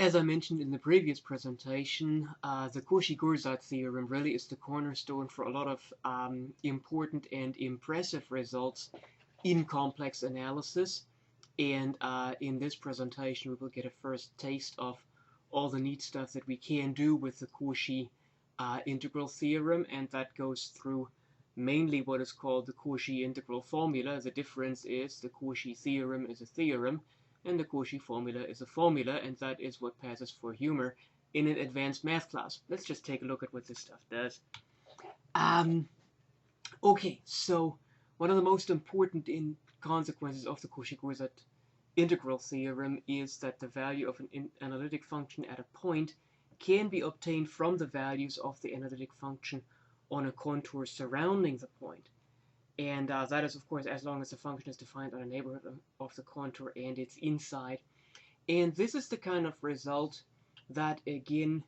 As I mentioned in the previous presentation, the Cauchy-Goursat theorem really is the cornerstone for a lot of important and impressive results in complex analysis. And in this presentation, we will get a first taste of all the neat stuff that we can do with the Cauchy integral theorem, and that goes through mainly what is called the Cauchy integral formula. The difference is the Cauchy theorem is a theorem, and the Cauchy formula is a formula, and that is what passes for humor in an advanced math class. Let's just take a look at what this stuff does. Okay, so one of the most important consequences of the Cauchy-Goursat integral theorem is that the value of an analytic function at a point can be obtained from the values of the analytic function on a contour surrounding the point. And that is, of course, as long as the function is defined on a neighborhood of the contour and it's inside. And this is the kind of result that, again,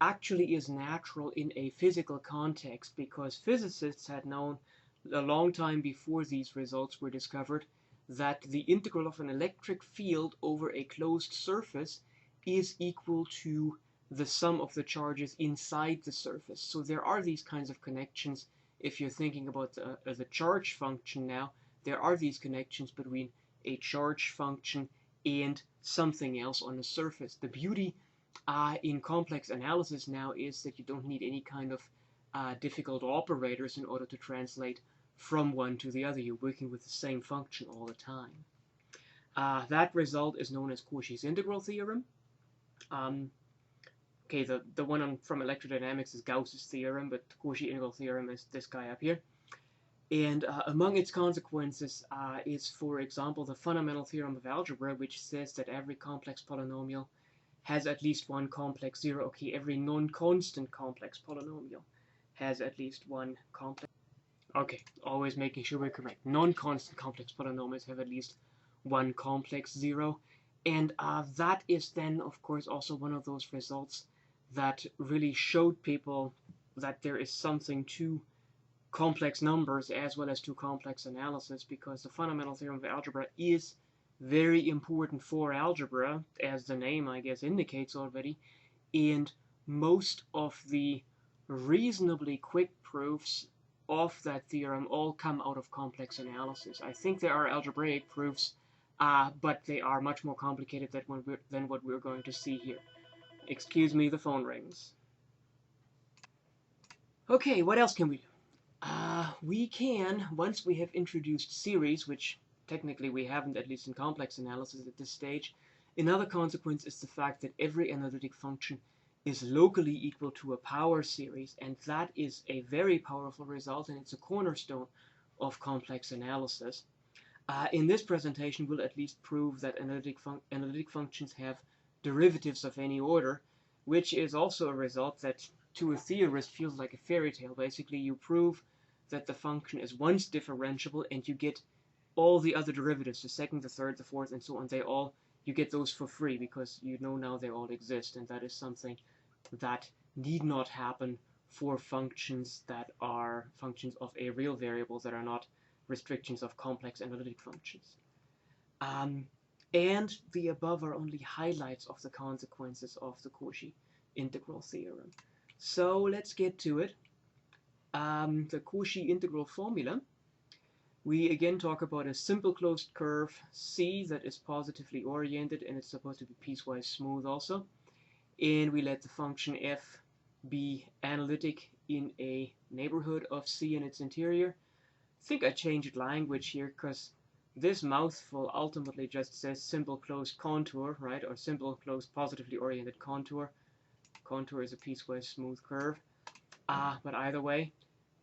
actually is natural in a physical context, because physicists had known a long time before these results were discovered that the integral of an electric field over a closed surface is equal to the sum of the charges inside the surface. So there are these kinds of connections. If you're thinking about the charge function now, there are these connections between a charge function and something else on the surface. The beauty in complex analysis now is that you don't need any kind of difficult operators in order to translate from one to the other. You're working with the same function all the time. That result is known as Cauchy's integral theorem. Okay, the one from electrodynamics is Gauss's theorem, but the Cauchy integral theorem is this guy up here. And among its consequences is, for example, the fundamental theorem of algebra, which says that every complex polynomial has at least one complex zero. Okay, every non-constant complex polynomial has at least one complex. Okay, always making sure we're correct. Non-constant complex polynomials have at least one complex zero. And that is then, of course, also one of those results that really showed people that there is something to complex numbers as well as to complex analysis, because the fundamental theorem of algebra is very important for algebra, as the name, I guess, indicates already. And most of the reasonably quick proofs of that theorem all come out of complex analysis. I think there are algebraic proofs, but they are much more complicated than what we're going to see here. Excuse me, the phone rings. Okay, what else can we do? We can, once we have introduced series, which technically we haven't, at least in complex analysis at this stage, another consequence is the fact that every analytic function is locally equal to a power series, and that is a very powerful result, and it's a cornerstone of complex analysis. In this presentation, we'll at least prove that analytic functions have derivatives of any order, which is also a result that to a theorist feels like a fairy tale. Basically, you prove that the function is once differentiable and you get all the other derivatives, the second, the third, the fourth, and so on. You get those for free because you know now they all exist, and that is something that need not happen for functions that are functions of a real variable that are not restrictions of complex analytic functions. And the above are only highlights of the consequences of the Cauchy integral theorem. So let's get to it. The Cauchy integral formula. We again talk about a simple closed curve C that is positively oriented, and it's supposed to be piecewise smooth also. And we let the function f be analytic in a neighborhood of C in its interior. I think I changed language here because this mouthful ultimately just says simple closed contour, right? Or simple closed positively oriented contour. Contour is a piecewise smooth curve. But either way,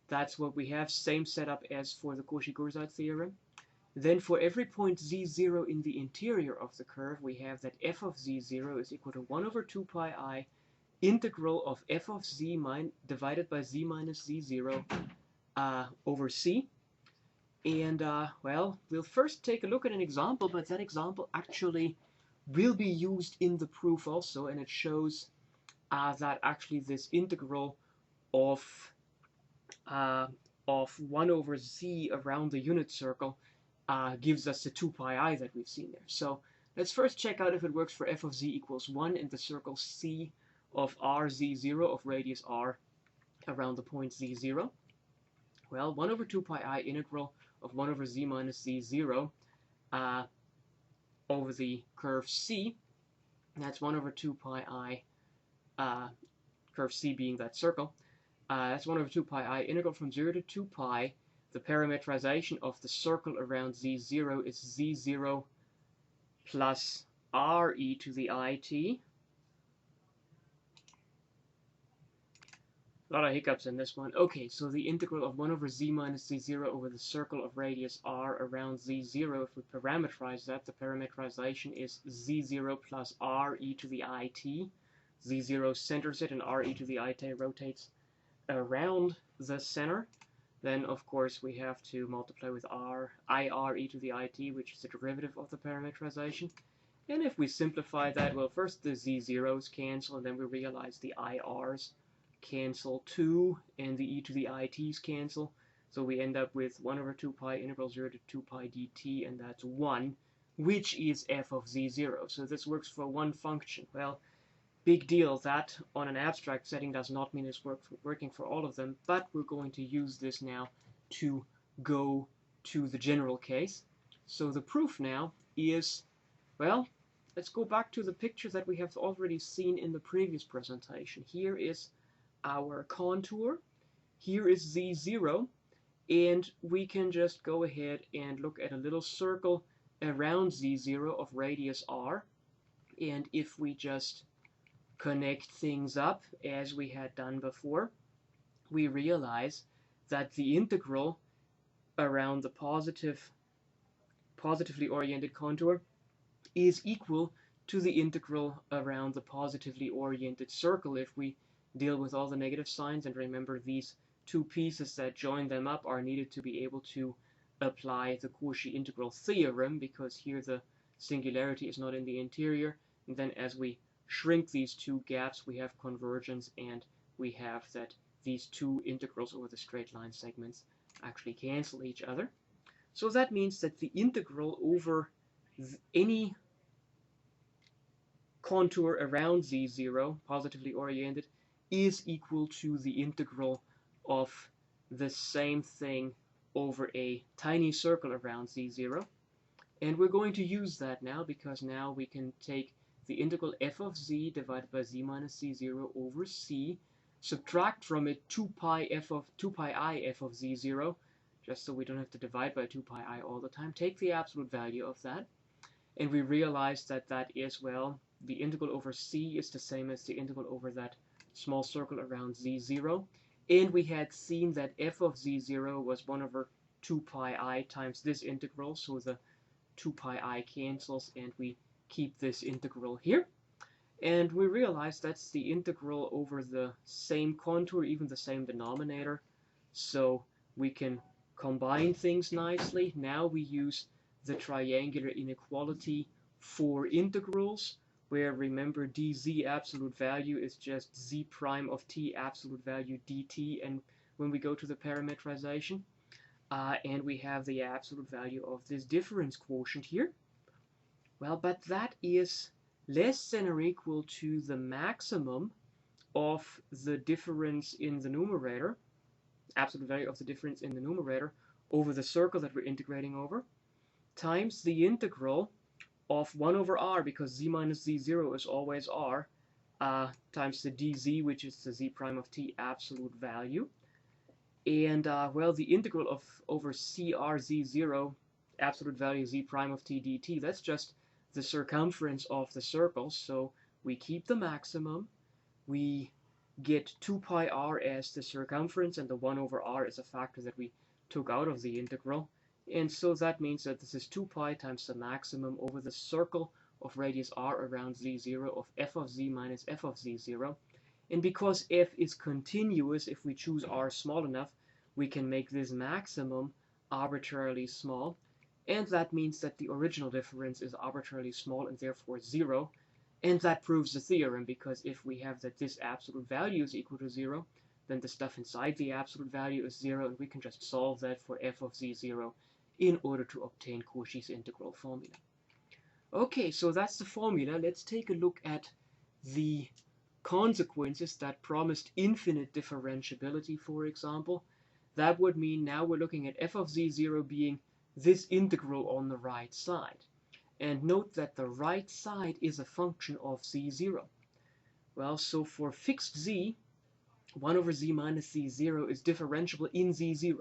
that's what we have. Same setup as for the Cauchy-Goursat theorem. Then for every point z0 in the interior of the curve, we have that f of z0 is equal to 1 over 2 pi I integral of f of z divided by z minus z0 over c. And, well, we'll first take a look at an example, but that example actually will be used in the proof also, and it shows that actually this integral of 1 over z around the unit circle gives us the 2 pi I that we've seen there. So Let's first check out if it works for f of z equals 1 in the circle C of r z0 of radius r around the point z0. Well, 1 over 2 pi I integral of 1 over z minus z0 over the curve C. That's 1 over 2 pi I, curve C being that circle. That's 1 over 2 pi I integral from 0 to 2 pi. The parametrization of the circle around z0 is z0 plus r e to the it. A lot of hiccups in this one. Okay, so the integral of 1 over z minus z0 over the circle of radius r around z0, if we parameterize that, the parameterization is z0 plus r e to the it. z0 centers it and r e to the it rotates around the center. Then, of course, we have to multiply with ir e to the it, which is the derivative of the parameterization. And if we simplify that, well, first the z0s cancel, and then we realize the irs cancel too, and the e to the it's cancel. So we end up with 1 over 2 pi integral 0 to 2 pi dt, and that's 1, which is f of z0. So this works for one function. Well, big deal. That on an abstract setting does not mean it's working for all of them, but we're going to use this now to go to the general case. So the proof now is, well, let's go back to the picture that we have already seen in the previous presentation. Here is our contour, here is z0, and we can just go ahead and look at a little circle around z0 of radius r, and if we just connect things up as we had done before, we realize that the integral around the positively oriented contour is equal to the integral around the positively oriented circle if we deal with all the negative signs. And remember, these two pieces that join them up are needed to be able to apply the Cauchy integral theorem, because here the singularity is not in the interior. And then as we shrink these two gaps, we have convergence, and we have that these two integrals over the straight line segments actually cancel each other. So that means that the integral over any contour around z0, positively oriented, is equal to the integral of the same thing over a tiny circle around z0. And we're going to use that now, because now we can take the integral f of z divided by z minus z0 over c, subtract from it 2 pi I f of z0, just so we don't have to divide by 2 pi I all the time, take the absolute value of that, and we realize that that is, well, the integral over c is the same as the integral over that small circle around z0, and we had seen that f of z0 was 1 over 2 pi I times this integral, so the 2 pi I cancels, and we keep this integral here. And we realize that's the integral over the same contour, even the same denominator, so we can combine things nicely. Now we use the triangular inequality for integrals, where, remember, dz absolute value is just z prime of t absolute value dt, and when we go to the parametrization, and we have the absolute value of this difference quotient here. Well, but that is less than or equal to the maximum of the difference in the numerator, absolute value of the difference in the numerator, over the circle that we're integrating over, times the integral of 1 over r, because z minus z0 is always r, times the dz, which is the z prime of t absolute value. And, well, the integral of over cr z0, absolute value z prime of t dt, that's just the circumference of the circle, so we keep the maximum, we get 2 pi r as the circumference, and the 1 over r is a factor that we took out of the integral, and so that means that this is 2 pi times the maximum over the circle of radius r around z0 of f of z minus f of z0. And because f is continuous, if we choose r small enough, we can make this maximum arbitrarily small, and that means that the original difference is arbitrarily small and therefore 0, and that proves the theorem, because if we have that this absolute value is equal to 0, then the stuff inside the absolute value is 0, and we can just solve that for f of z0 in order to obtain Cauchy's integral formula. Okay, so that's the formula. Let's take a look at the consequences that promised infinite differentiability, for example. That would mean now we're looking at f of z0 being this integral on the right side. And note that the right side is a function of z0. Well, so for fixed z, 1 over z minus z0 is differentiable in z0.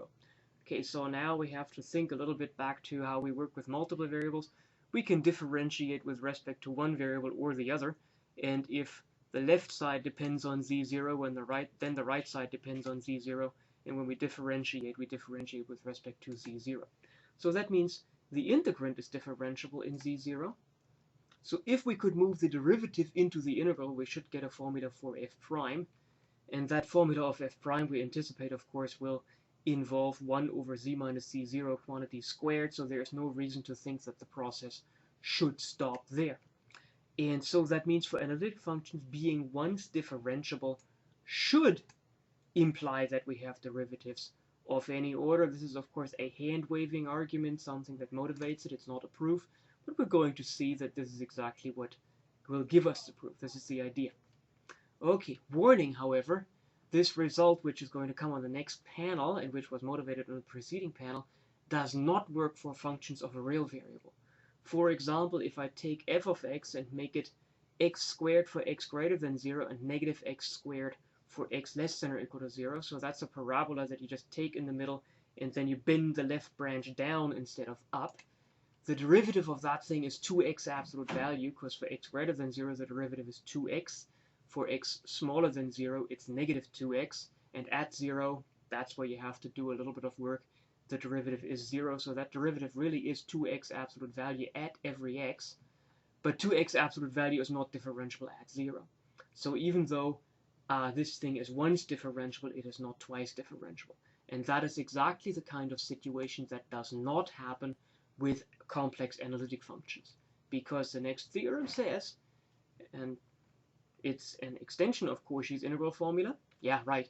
Okay, so now we have to think a little bit back to how we work with multiple variables. We can differentiate with respect to one variable or the other, and if the left side depends on z0 and then the right side depends on z0, and when we differentiate with respect to z0. So that means the integrand is differentiable in z0. So if we could move the derivative into the integral, we should get a formula for f prime, and that formula of f prime we anticipate, of course, will involve 1 over z minus z0 quantity squared, so there's no reason to think that the process should stop there. And so that means for analytic functions, being once differentiable should imply that we have derivatives of any order. This is, of course, a hand-waving argument, something that motivates it. It's not a proof, but we're going to see that this is exactly what will give us the proof. This is the idea. Okay, warning, however, this result, which is going to come on the next panel, and which was motivated on the preceding panel, does not work for functions of a real variable. For example, if I take f of x and make it x squared for x greater than 0 and negative x squared for x less than or equal to 0, so that's a parabola that you just take in the middle and then you bend the left branch down instead of up. The derivative of that thing is 2x absolute value, because for x greater than 0 the derivative is 2x. For x smaller than 0 it's negative 2x, and at 0 that's where you have to do a little bit of work. The derivative is 0, so that derivative really is 2x absolute value at every x, but 2x absolute value is not differentiable at 0. So even though this thing is once differentiable, it is not twice differentiable. And that is exactly the kind of situation that does not happen with complex analytic functions, because the next theorem says, and it's an extension of Cauchy's integral formula. Yeah, right.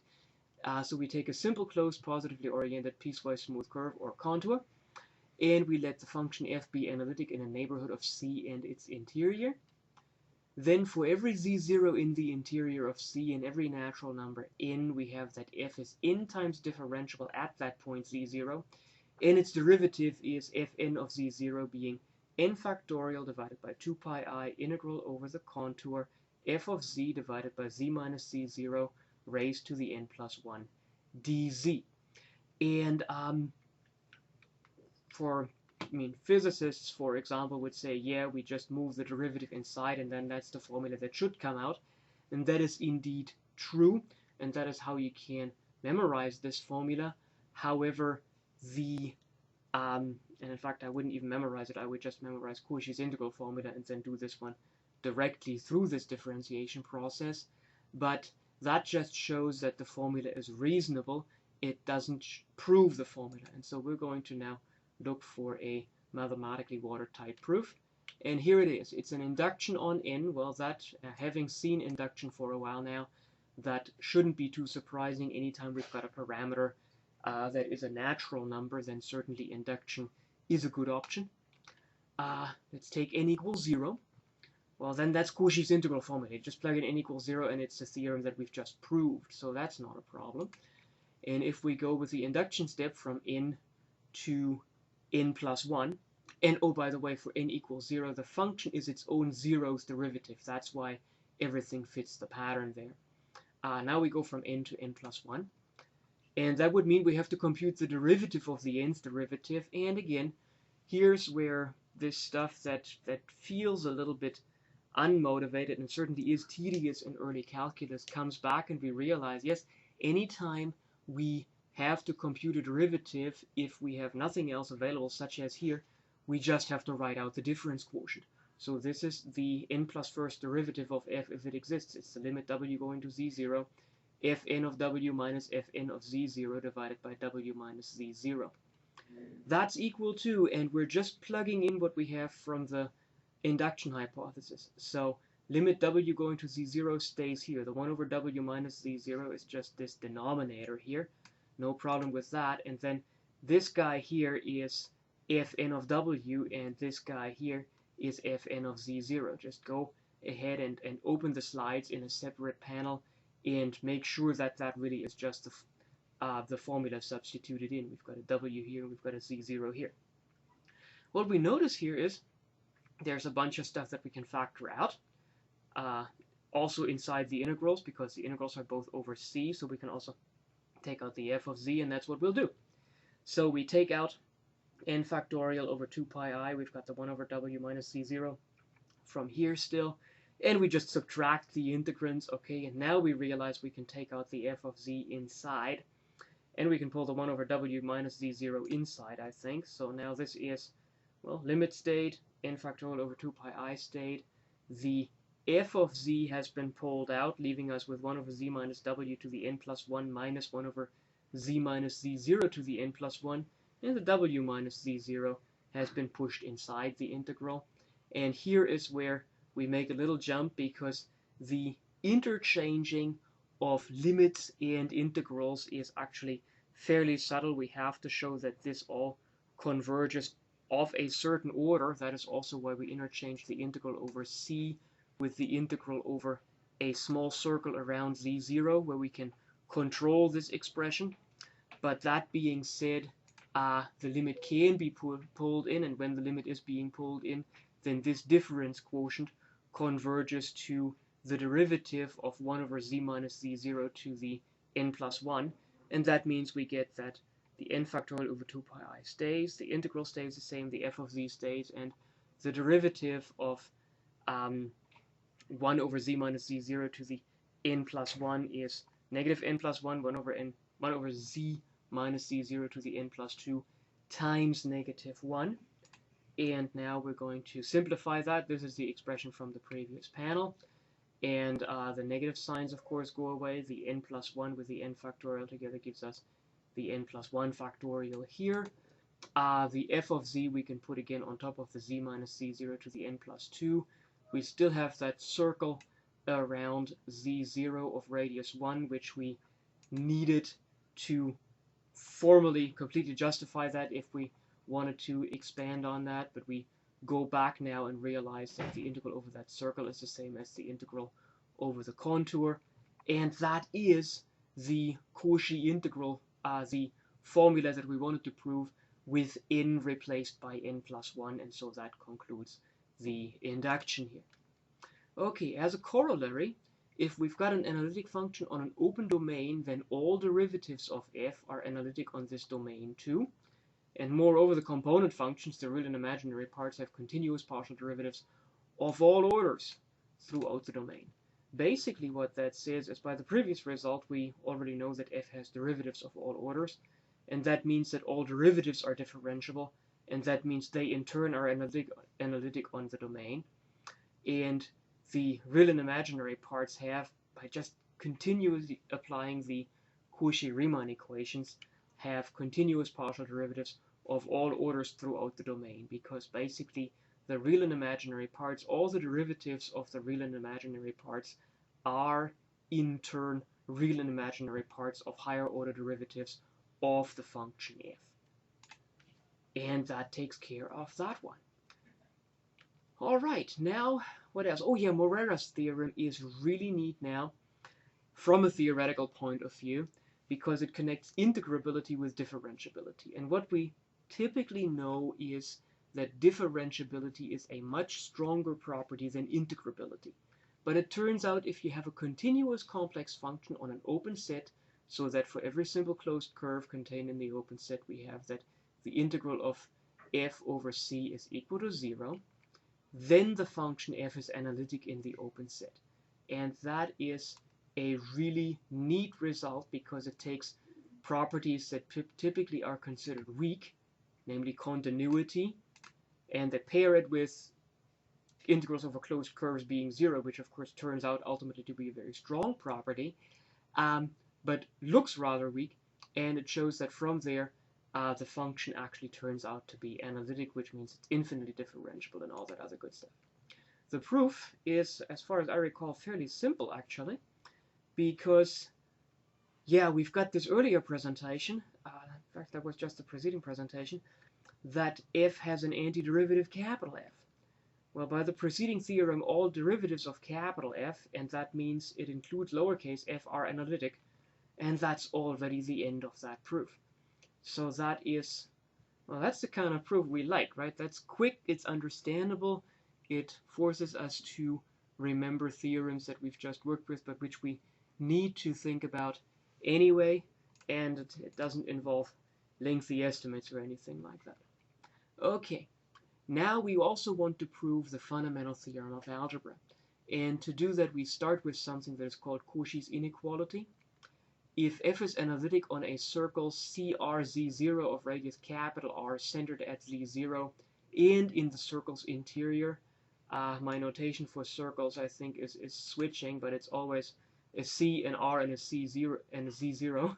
So we take a simple closed positively oriented piecewise smooth curve or contour, and we let the function f be analytic in a neighborhood of C and its interior. Then for every z0 in the interior of C and every natural number n, we have that f is n times differentiable at that point z0, and its derivative is fn of z0 being n factorial divided by 2 pi I integral over the contour f of z divided by z minus z0 raised to the n plus 1 dz. And physicists, for example, would say, yeah, we just move the derivative inside and then that's the formula that should come out. And that is indeed true, and that is how you can memorize this formula. However, and in fact I wouldn't even memorize it, I would just memorize Cauchy's integral formula and then do this one directly through this differentiation process. But that just shows that the formula is reasonable. It doesn't prove the formula, and so we're going to now look for a mathematically watertight proof. And here it is. It's an induction on n. Well, that, having seen induction for a while now, that shouldn't be too surprising. Anytime we've got a parameter that is a natural number, then certainly induction is a good option. Let's take n equals 0. Well, then that's Cauchy's integral formula. Just plug in n equals 0 and it's the theorem that we've just proved, so that's not a problem. And if we go with the induction step from n to n plus 1, and oh, by the way, for n equals 0, the function is its own zeroth derivative. That's why everything fits the pattern there. Now we go from n to n plus 1. And that would mean we have to compute the derivative of the nth derivative. And again, here's where this stuff that feels a little bit unmotivated and certainly is tedious in early calculus comes back, and we realize, yes, anytime we have to compute a derivative, if we have nothing else available, such as here, we just have to write out the difference quotient. So this is the n plus first derivative of f if it exists. It's the limit w going to z0, fn of w minus fn of z0 divided by w minus z0. That's equal to, and we're just plugging in what we have from the induction hypothesis. So limit w going to z0 stays here. The 1 over w minus z0 is just this denominator here. No problem with that. And then this guy here is fn of w, and this guy here is fn of z0. Just go ahead and open the slides in a separate panel and make sure that that really is just the formula substituted in. We've got a w here and we've got a z0 here. What we notice here is there's a bunch of stuff that we can factor out. Also inside the integrals, because the integrals are both over c, so we can also take out the f of z, and that's what we'll do. So we take out n factorial over 2 pi I. We've got the 1 over w minus z0 from here still, and we just subtract the integrands, okay, and now we realize we can take out the f of z inside, and we can pull the 1 over w minus z0 inside, I think. So now this is, well, limit stayed, n factorial over 2 pi I stayed. The f of z has been pulled out, leaving us with 1 over z minus w to the n plus 1 minus 1 over z minus z0 to the n plus 1, and the w minus z0 has been pushed inside the integral. And here is where we make a little jump, because the interchanging of limits and integrals is actually fairly subtle. We have to show that this all converges of a certain order. That is also why we interchange the integral over c with the integral over a small circle around z0, where we can control this expression. But that being said, the limit can be pulled in, and when the limit is being pulled in, then this difference quotient converges to the derivative of 1 over z minus z0 to the n plus 1, and that means we get that the n factorial over 2 pi I stays, the integral stays the same, the f of z stays, and the derivative of 1 over z minus z0 to the n plus 1 is negative n plus 1, 1 over z minus z0 to the n plus 2 times negative 1. And now we're going to simplify that. This is the expression from the previous panel. And the negative signs, of course, go away. The n plus 1 with the n factorial together gives us the n plus 1 factorial here. The f of z we can put again on top of the z minus z0 to the n plus 2. We still have that circle around z0 of radius 1, which we needed to formally completely justify that if we wanted to expand on that, but we go back now and realize that the integral over that circle is the same as the integral over the contour, and that is the Cauchy integral, the formula that we wanted to prove, with n replaced by n plus 1, and so that concludes the induction here. Okay, as a corollary, if we've got an analytic function on an open domain, then all derivatives of f are analytic on this domain too. And moreover, the component functions, the real and imaginary parts, have continuous partial derivatives of all orders throughout the domain. Basically what that says is, by the previous result, we already know that f has derivatives of all orders, and that means that all derivatives are differentiable, and that means they in turn are analytic on the domain. And the real and imaginary parts have, by just continuously applying the Cauchy-Riemann equations, have continuous partial derivatives of all orders throughout the domain, because basically the real and imaginary parts, all the derivatives of the real and imaginary parts, are in turn real and imaginary parts of higher order derivatives of the function f. And that takes care of that one. Alright, now what else? Oh yeah, Morera's theorem is really neat now from a theoretical point of view, because it connects integrability with differentiability. And what we typically know is that differentiability is a much stronger property than integrability. But it turns out if you have a continuous complex function on an open set, so that for every simple closed curve contained in the open set we have that the integral of f over c is equal to 0, then the function f is analytic in the open set. And that is a really neat result, because it takes properties that typically are considered weak, namely continuity, and they pair it with integrals over closed curves being 0, which of course turns out ultimately to be a very strong property, but looks rather weak, and it shows that from there the function actually turns out to be analytic, which means it's infinitely differentiable and all that other good stuff. The proof is, as far as I recall, fairly simple actually, because yeah, we've got this earlier presentation, in fact that was just the preceding presentation, that f has an antiderivative capital F. Well, by the preceding theorem, all derivatives of capital F, and that means it includes lowercase f, are analytic, and that's already the end of that proof. So that is, well, that's the kind of proof we like, right? That's quick, it's understandable, it forces us to remember theorems that we've just worked with, but which we need to think about anyway, and it doesn't involve lengthy estimates or anything like that. Okay. Now we also want to prove the fundamental theorem of algebra. And to do that, we start with something that is called Cauchy's inequality. If f is analytic on a circle CRZ0 of radius capital R centered at Z0 and in the circle's interior, my notation for circles I think is switching, but it's always a C, an R, and a C0 and a Z0.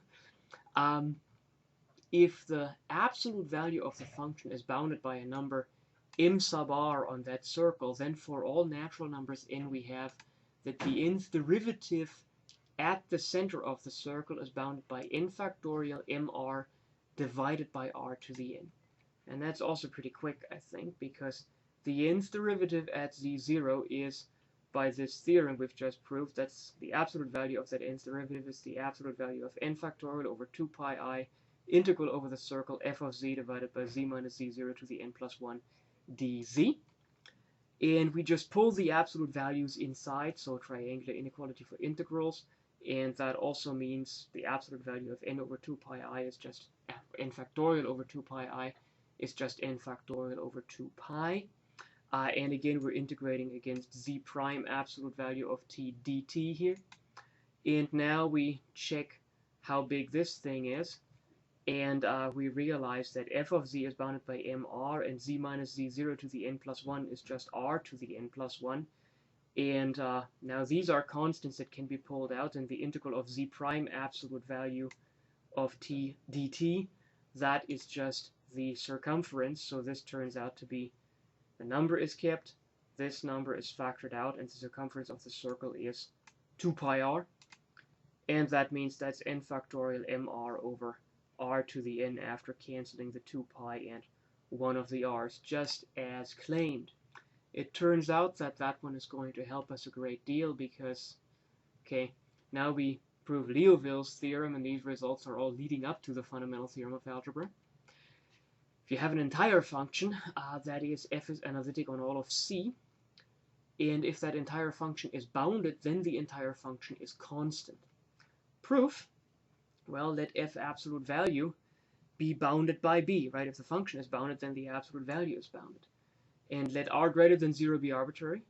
If the absolute value of the function is bounded by a number m sub r on that circle, then for all natural numbers n we have that the nth derivative at the center of the circle is bounded by n factorial mr divided by r to the n. And that's also pretty quick, I think, because the nth derivative at z0 is, by this theorem we've just proved, that's the absolute value of that nth derivative is the absolute value of n factorial over 2 pi I integral over the circle f of z divided by z minus z0 to the n plus 1 dz, and we just pull the absolute values inside, so triangular inequality for integrals, and that also means the absolute value of n over 2 pi I is just n factorial over 2 pi I is just n factorial over 2 pi, and again we're integrating against z prime absolute value of t dt here, and now we check how big this thing is. And we realize that f of z is bounded by mr, and z minus z0 to the n plus 1 is just r to the n plus 1. And now these are constants that can be pulled out, and the integral of z prime absolute value of t dt, that is just the circumference. So this turns out to be, the number is kept, this number is factored out, and the circumference of the circle is 2 pi r. And that means that's n factorial mr over r to the n after canceling the 2 pi and one of the r's, just as claimed. It turns out that that one is going to help us a great deal because, okay, now we prove Liouville's theorem, and these results are all leading up to the fundamental theorem of algebra. If you have an entire function, that is, f is analytic on all of c, and if that entire function is bounded, then the entire function is constant. Proof: well, let f absolute value be bounded by b, right? If the function is bounded, then the absolute value is bounded. And let r greater than 0 be arbitrary.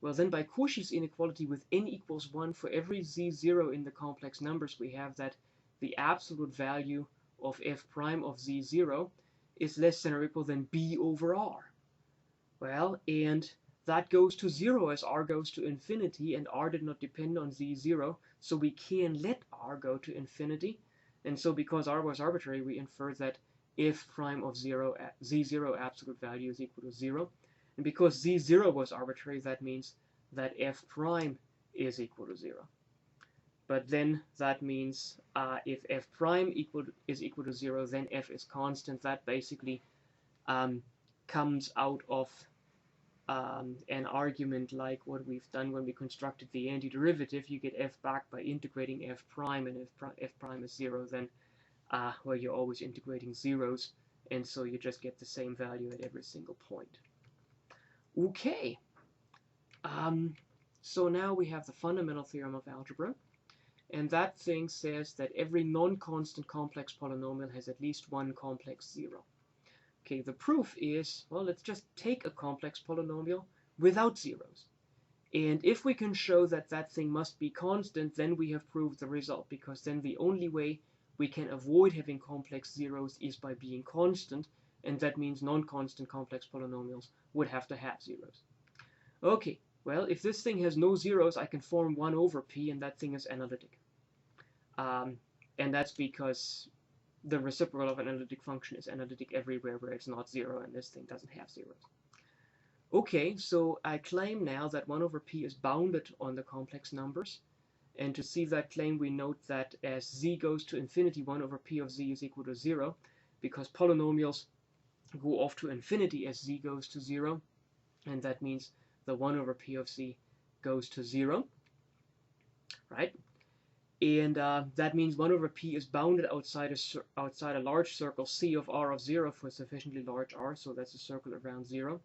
Well, then by Cauchy's inequality with n equals 1, for every z0 in the complex numbers, we have that the absolute value of f prime of z0 is less than or equal than b over r. Well, and that goes to 0 as r goes to infinity, and r did not depend on z0, so we can let r go to infinity. And so because r was arbitrary, we infer that f prime of z0 absolute value is equal to 0. And because z0 was arbitrary, that means that f prime is equal to 0. But then that means if f prime is equal to 0, then f is constant. That basically comes out of an argument like what we've done when we constructed the antiderivative. You get f back by integrating f prime, and if f prime is 0, then well, you're always integrating zeros, and so you just get the same value at every single point. Okay, so now we have the fundamental theorem of algebra, and that thing says that every non-constant complex polynomial has at least one complex zero. Okay, the proof is, well, let's just take a complex polynomial without zeros. And if we can show that that thing must be constant, then we have proved the result, because then the only way we can avoid having complex zeros is by being constant, and that means non-constant complex polynomials would have to have zeros. Okay, well, if this thing has no zeros, I can form 1 over p, and that thing is analytic. And that's because the reciprocal of an analytic function is analytic everywhere where it's not 0, and this thing doesn't have zeros. Okay, so I claim now that 1 over p is bounded on the complex numbers, and to see that claim we note that as z goes to infinity, 1 over p of z is equal to 0, because polynomials go off to infinity as z goes to 0. and that means the 1 over p of z goes to 0, right? And that means 1 over p is bounded outside a large circle C of r of 0 for sufficiently large r, so that's a circle around 0.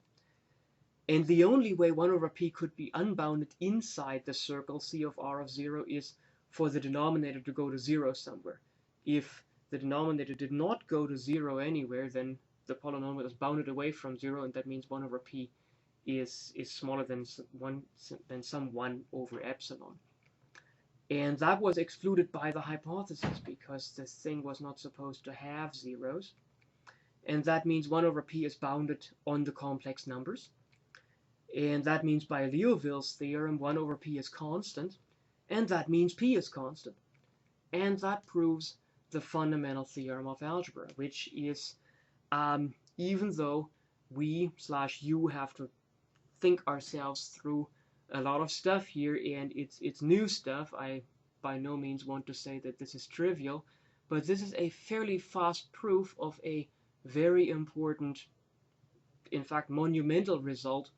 And the only way 1 over p could be unbounded inside the circle C of r of 0 is for the denominator to go to 0 somewhere. If the denominator did not go to 0 anywhere, then the polynomial is bounded away from 0, and that means 1 over p is smaller than some 1 over epsilon. And that was excluded by the hypothesis because this thing was not supposed to have zeros. And that means 1 over p is bounded on the complex numbers. And that means by Liouville's theorem, 1 over p is constant. And that means p is constant. And that proves the fundamental theorem of algebra, which is, even though we/you have to think ourselves through a lot of stuff here, and it's new stuff. I by no means want to say that this is trivial, but this is a fairly fast proof of a very important, in fact monumental result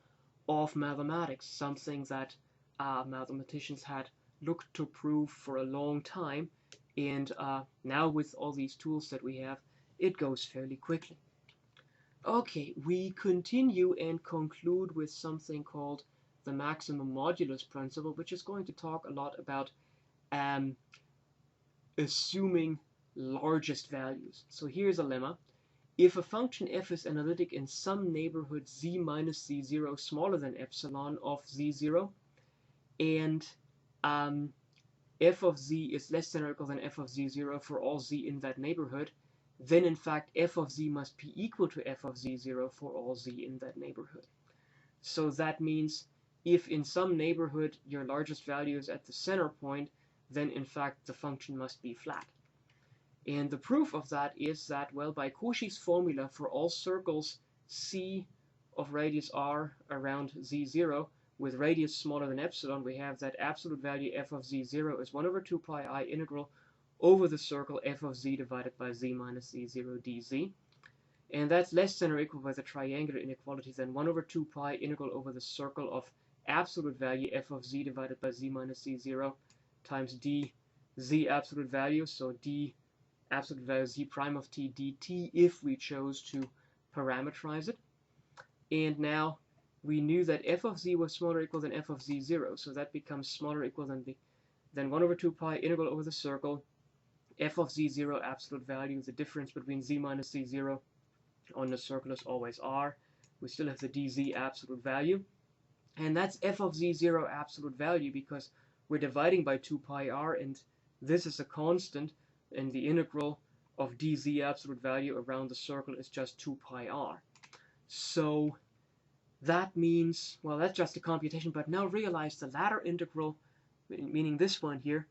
of mathematics, something that mathematicians had looked to prove for a long time, and now with all these tools that we have, it goes fairly quickly. Okay, we continue and conclude with something called the maximum modulus principle, which is going to talk a lot about assuming largest values. So here's a lemma. If a function f is analytic in some neighborhood z minus z0 smaller than epsilon of z0, and f of z is less than or equal than f of z0 for all z in that neighborhood, then in fact f of z must be equal to f of z0 for all z in that neighborhood. So that means if in some neighborhood your largest value is at the center point, then in fact the function must be flat. And the proof of that is that, well, by Cauchy's formula for all circles C of radius r around z0 with radius smaller than epsilon, we have that absolute value f of z0 is 1 over 2 pi I integral over the circle f of z divided by z minus z0 dz. And that's less than or equal by the triangular inequality than 1 over 2 pi integral over the circle of absolute value f of z divided by z minus z0 times d z absolute value, so d absolute value z prime of t dt if we chose to parameterize it. And now we knew that f of z was smaller or equal than f of z0, so that becomes smaller or equal than 1 over 2 pi integral over the circle f of z0 absolute value, the difference between z minus z0 on the circle is always r. We still have the dz absolute value, and that's f of z0 absolute value because we're dividing by 2 pi r, and this is a constant, and the integral of dz absolute value around the circle is just 2 pi r. So that means, well, that's just a computation, but now realize the latter integral, meaning this one here,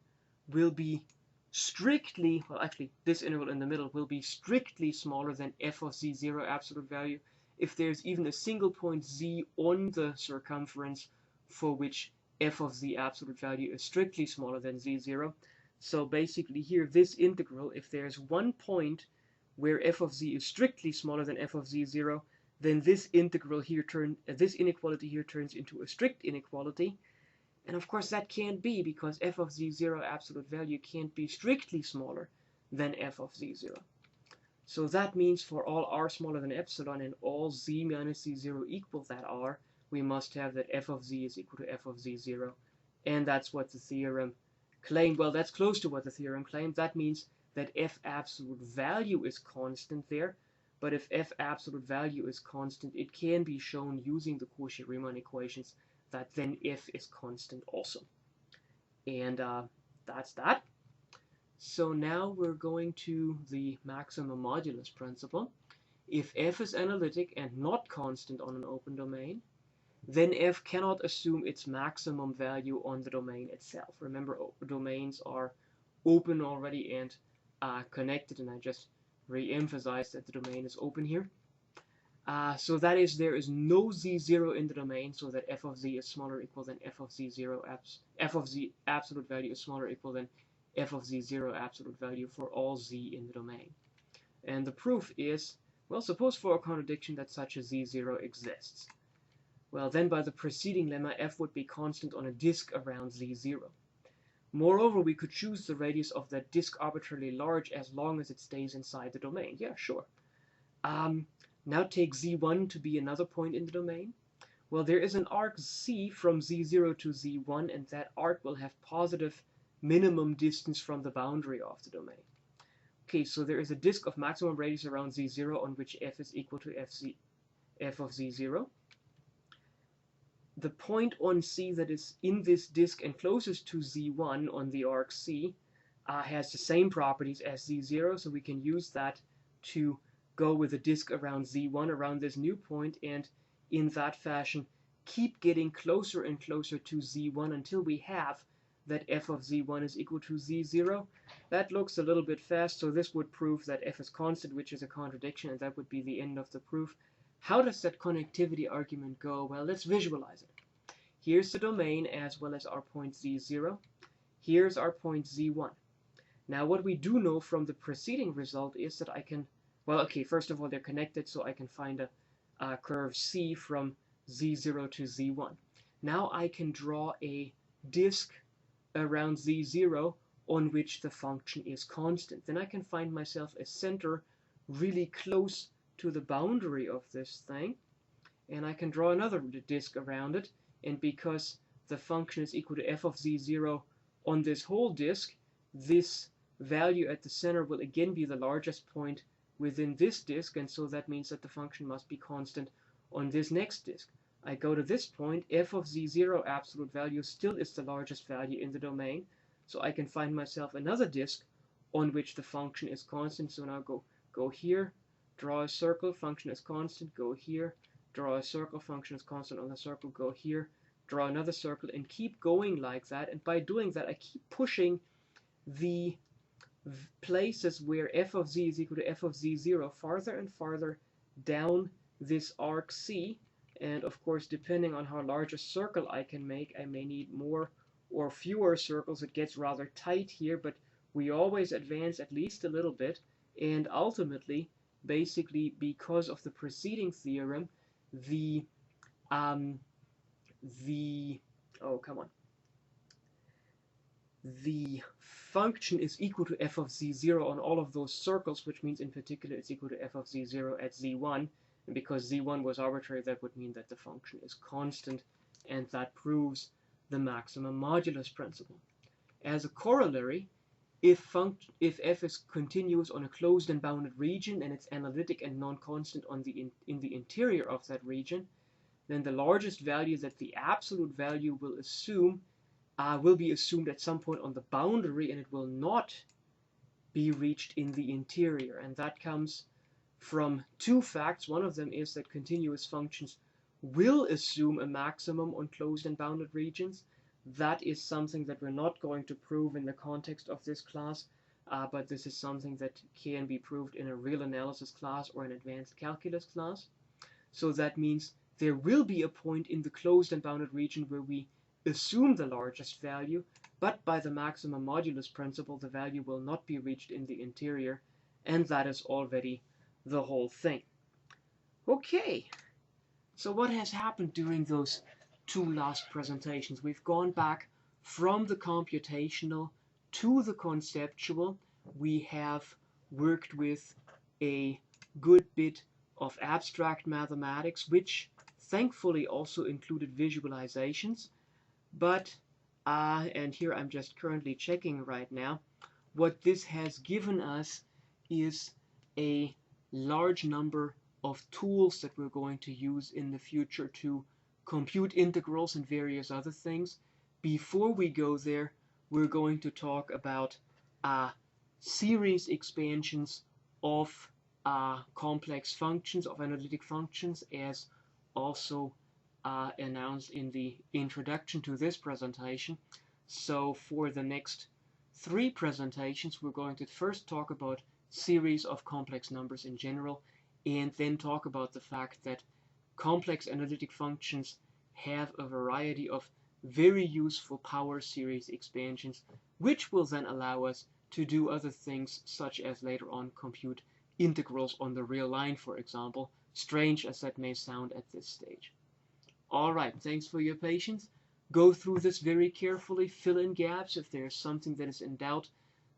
will be strictly, well, actually this integral in the middle will be strictly smaller than f of z0 absolute value if there's even a single point z on the circumference for which f of z absolute value is strictly smaller than z0. So basically here, this integral, if there's one point where f of z is strictly smaller than f of z0, then this integral here this inequality here turns into a strict inequality. And of course that can't be, because f of z0 absolute value can't be strictly smaller than f of z0. So that means for all r smaller than epsilon and all z minus z0 equal that r, we must have that f of z is equal to f of z0. And that's what the theorem claimed. Well, that's close to what the theorem claimed. That means that f absolute value is constant there. But if f absolute value is constant, it can be shown using the Cauchy-Riemann equations that then f is constant also. And that's that. So now we're going to the maximum modulus principle. If f is analytic and not constant on an open domain, then f cannot assume its maximum value on the domain itself. Remember, domains are open already and connected, and I just re-emphasize that the domain is open here. So that is, there is no z0 in the domain, so that f of z is smaller or equal than f of z0, f of z absolute value is smaller or equal than f of z0 absolute value for all z in the domain. And the proof is, well, suppose for a contradiction that such a z0 exists. well then by the preceding lemma f would be constant on a disk around z0. Moreover, we could choose the radius of that disk arbitrarily large as long as it stays inside the domain. Yeah, sure. Now take z1 to be another point in the domain. Well, there is an arc z from z0 to z1, and that arc will have positive minimum distance from the boundary of the domain. Okay, so there is a disk of maximum radius around z0 on which f is equal to f of z0. The point on C that is in this disk and closest to z1 on the arc C has the same properties as z0, so we can use that to go with a disk around z1 around this new point, and in that fashion keep getting closer and closer to z1 until we have that f of z1 is equal to z0. That looks a little bit fast, so this would prove that f is constant, which is a contradiction, and that would be the end of the proof. How does that connectivity argument go? Well, let's visualize it. Here's the domain as well as our point z0. Here's our point z1. Now what we do know from the preceding result is that I can, well, okay, first of all they're connected, so I can find a curve C from z0 to z1. Now I can draw a disk around z0 on which the function is constant. Then I can find myself a center really close to the boundary of this thing, and I can draw another disk around it, and because the function is equal to f of z0 on this whole disk, this value at the center will again be the largest point within this disk, and so that means that the function must be constant on this next disk. I go to this point, f of z0 absolute value still is the largest value in the domain, so I can find myself another disk on which the function is constant. So now go here, draw a circle, function is constant, go here, draw a circle, function is constant on the circle, go here, draw another circle, and keep going like that. And by doing that, I keep pushing the places where f of z is equal to f of z0 farther and farther down this arc C. And of course, depending on how large a circle I can make, I may need more or fewer circles. It gets rather tight here, but we always advance at least a little bit. And ultimately, basically, because of the preceding theorem, the function is equal to f of z0 on all of those circles, which means in particular it's equal to f of z0 at z1. And because z1 was arbitrary, that would mean that the function is constant, and that proves the maximum modulus principle. As a corollary, if f is continuous on a closed and bounded region and it's analytic and non-constant in the interior of that region, then the largest value that the absolute value will assume will be assumed at some point on the boundary, and it will not be reached in the interior. And that comes from two facts. One of them is that continuous functions will assume a maximum on closed and bounded regions. That is something that we're not going to prove in the context of this class, but this is something that can be proved in a real analysis class or an advanced calculus class. So that means there will be a point in the closed and bounded region where we assume the largest value, but by the maximum modulus principle, the value will not be reached in the interior, and that is already the whole thing. Okay, so what has happened during those two last presentations? We've gone back from the computational to the conceptual. We have worked with a good bit of abstract mathematics, which thankfully also included visualizations. But, and here I'm just currently checking right now, what this has given us is a large number of tools that we're going to use in the future to compute integrals and various other things. Before we go there, we're going to talk about series expansions of complex functions, of analytic functions, as also announced in the introduction to this presentation. So for the next 3 presentations, we're going to first talk about series of complex numbers in general, and then talk about the fact that complex analytic functions have a variety of very useful power series expansions, which will then allow us to do other things, such as later on compute integrals on the real line, for example, strange as that may sound at this stage. Alright, thanks for your patience. Go through this very carefully, fill in gaps. If there's something that is in doubt,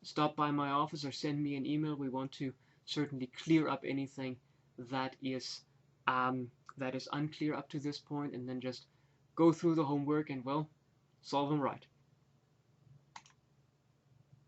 stop by my office or send me an email. We want to certainly clear up anything that is that is unclear up to this point, and then just go through the homework and, well, solve them right.